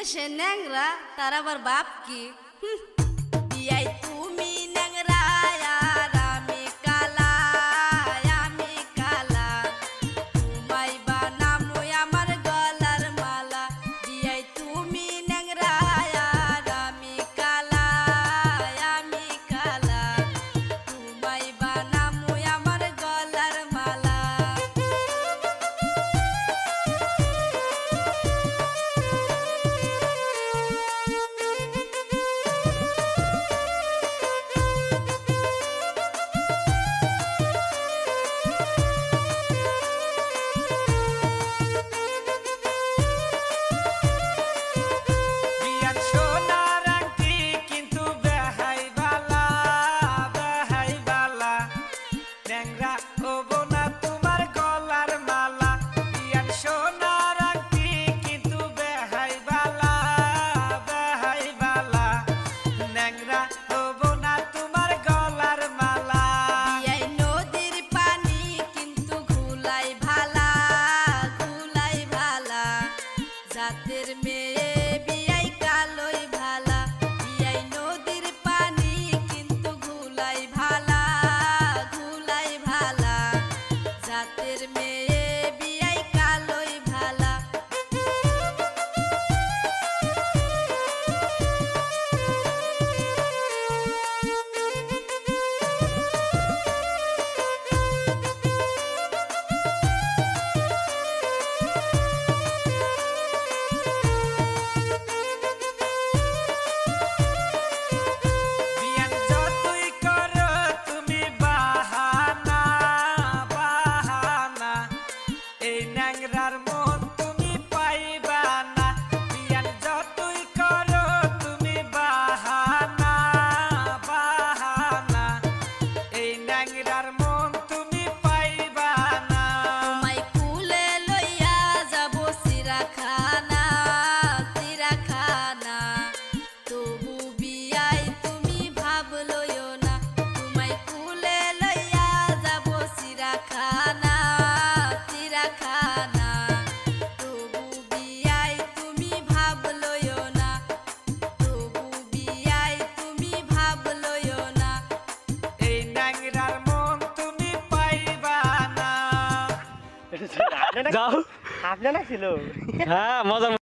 দেশে ন্যাংরা তার আবার বাপ কি? বিয়াই তুমি ন্যাংরা আর আমি কালা, আমি কালা, তোমায় বানামু আমার গলার মালা। বিয়াই তুমি ন্যাংরা আর আমি কালা, আমি কালা, তোমায় বানামু আমার গলার মালা। জাতের মেয়ে বিয়াই কালোই ভালা, বিয়াই নদীর পানি কিন্তু ঘুলাই ভালা, ঘুলাই ভালা, জাতের মেয়ে বিয়াই কালোই ভালা। যাও আপনারা ছিল হ্যাঁ মজা